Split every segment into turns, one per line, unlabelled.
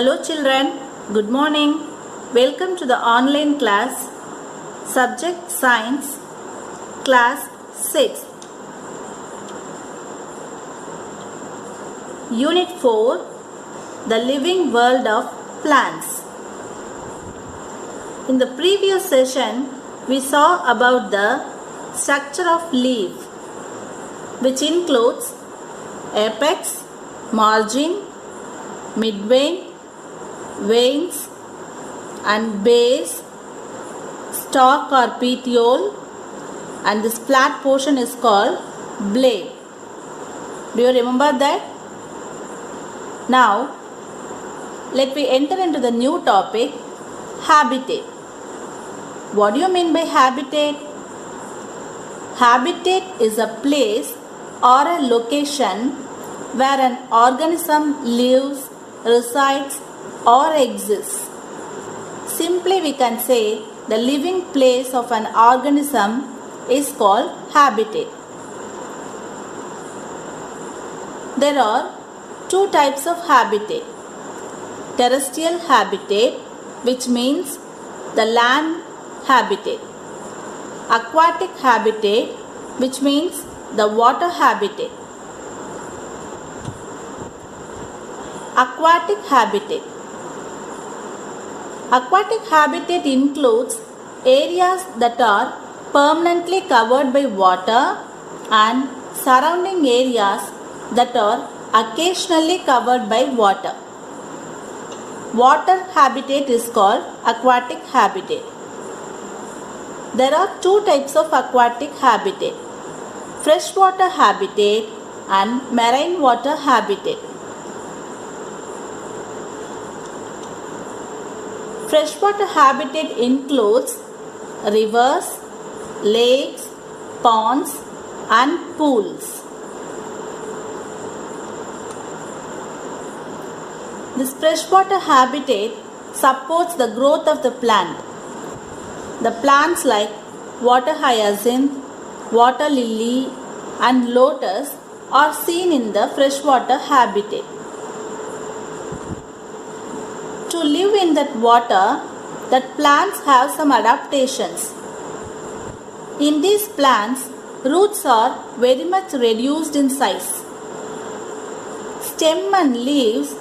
Hello children, good morning. Welcome to the online class. Subject Science, Class 6. Unit 4, The Living World of Plants. In the previous session, we saw about the structure of leaf, which includes apex, margin, midvein, veins and base, stalk or petiole, and this flat portion is called blade. Do you remember that? Now, let me enter into the new topic, habitat. What do you mean by habitat? Habitat is a place or a location where an organism lives, resides or exists. Simply we can say the living place of an organism is called habitat. There are two types of habitat. Terrestrial habitat, which means the land habitat. Aquatic habitat, which means the water habitat. Aquatic habitat. Aquatic habitat includes areas that are permanently covered by water and surrounding areas that are occasionally covered by water. Water habitat is called aquatic habitat. There are two types of aquatic habitat: freshwater habitat and marine water habitat. Freshwater habitat includes rivers, lakes, ponds and pools. This freshwater habitat supports the growth of the plant. The plants like water hyacinth, water lily and lotus are seen in the freshwater habitat. To live in that water, that plants have some adaptations. In these plants, roots are very much reduced in size. Stem and leaves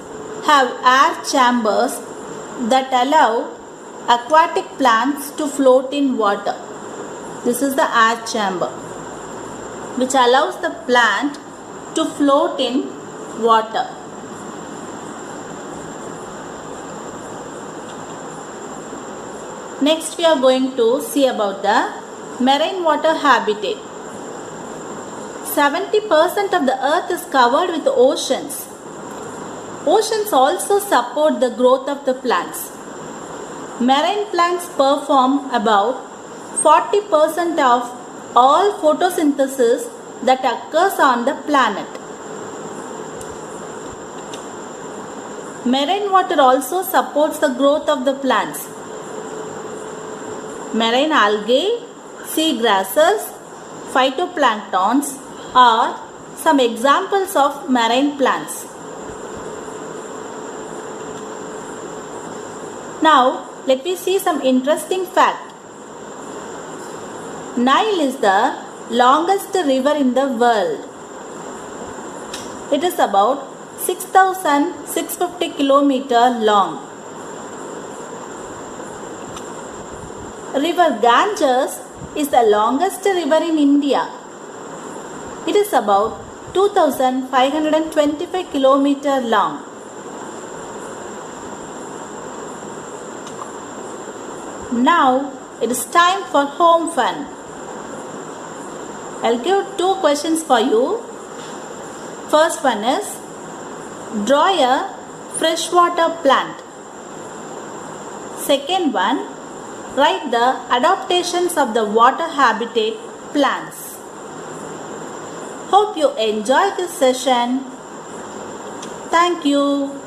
have air chambers that allow aquatic plants to float in water. This is the air chamber, which allows the plant to float in water. Next we are going to see about the marine water habitat. 70% of the earth is covered with oceans. Oceans also support the growth of the plants. Marine plants perform about 40% of all photosynthesis that occurs on the planet. Marine water also supports the growth of the plants. Marine algae, sea grasses, phytoplanktons are some examples of marine plants. Now, let me see some interesting fact. Nile is the longest river in the world. It is about 6,650 km long. River Ganges is the longest river in India. It is about 2,525 km long. Now it is time for home fun. I'll give two questions for you. First one is, draw a freshwater plant. Second one, write the adaptations of the water habitat plants. Hope you enjoy this session. Thank you.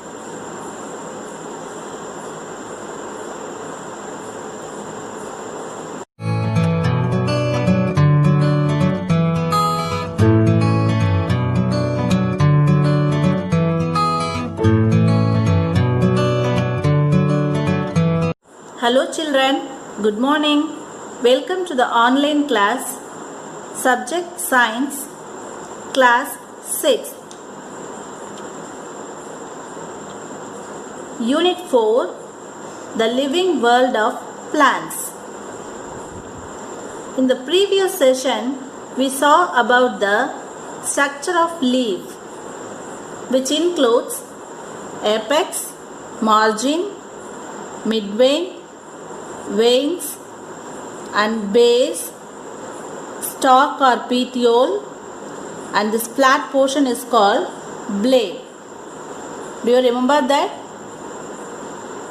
Hello children, good morning. Welcome to the online class. Subject Science, Class 6. Unit 4, The Living World of Plants. In the previous session, we saw about the structure of leaf, which includes apex, margin, midvein, veins and base, stalk or petiole, and this flat portion is called blade. Do you remember that?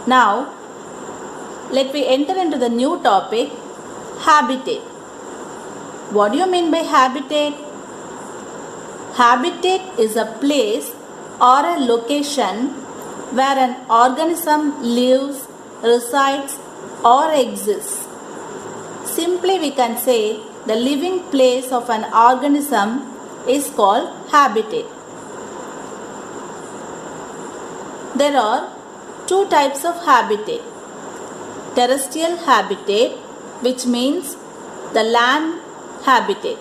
Now, let me enter into the new topic, habitat. What do you mean by habitat? Habitat is a place or a location where an organism lives, resides or exists. Simply we can say the living place of an organism is called habitat. There are two types of habitat. Terrestrial habitat, which means the land habitat.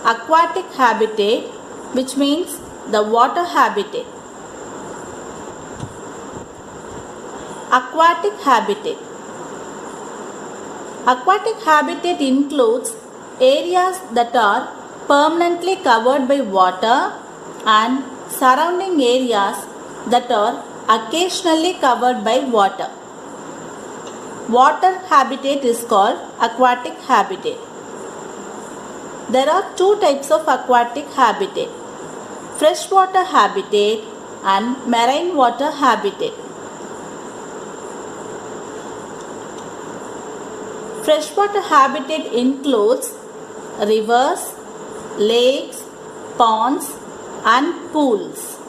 Aquatic habitat, which means the water habitat. Aquatic habitat. Aquatic habitat includes areas that are permanently covered by water and surrounding areas that are occasionally covered by water. Water habitat is called aquatic habitat. There are two types of aquatic habitat: freshwater habitat and marine water habitat. Freshwater habitat includes rivers, lakes, ponds and pools.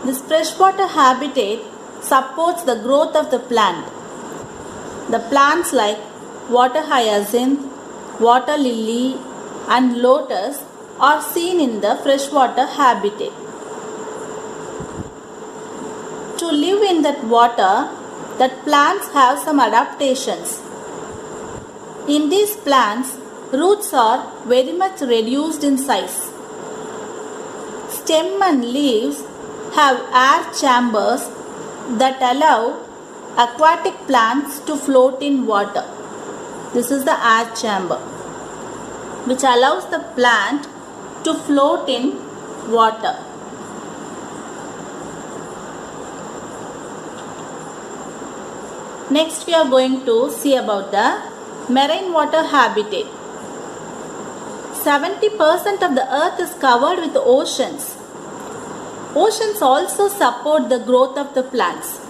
This freshwater habitat supports the growth of the plant. The plants like water hyacinth, water lily and lotus are seen in the freshwater habitat. To live in that water, that plants have some adaptations. In these plants, roots are very much reduced in size. Stem and leaves have air chambers that allow aquatic plants to float in water. This is the air chamber, which allows the plant to float in water. Next we are going to see about the marine water habitat. 70% of the earth is covered with oceans. Oceans also support the growth of the plants.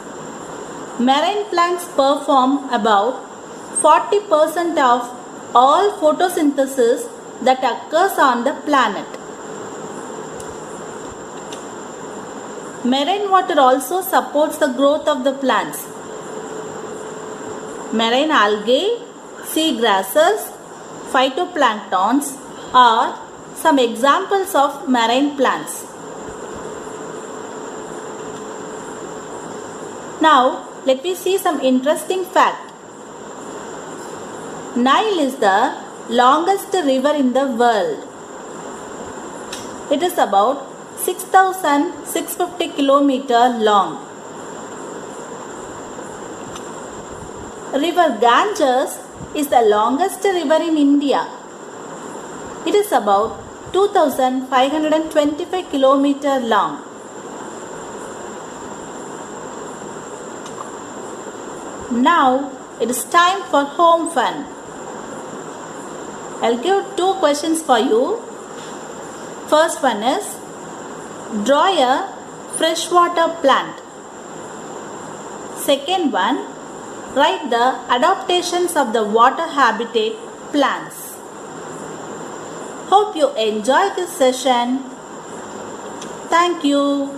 Marine plants perform about 40% of all photosynthesis that occurs on the planet. Marine water also supports the growth of the plants. Marine algae, sea grasses, phytoplanktons are some examples of marine plants. Now, let me see some interesting fact. Nile is the longest river in the world. It is about 6,650 km long. River Ganges is the longest river in India. It is about 2,525 km long. Now it is time for home fun. I'll give two questions for you. First one is, draw a freshwater plant. Second one, write the adaptations of the water habitat plants. Hope you enjoy this session. Thank you.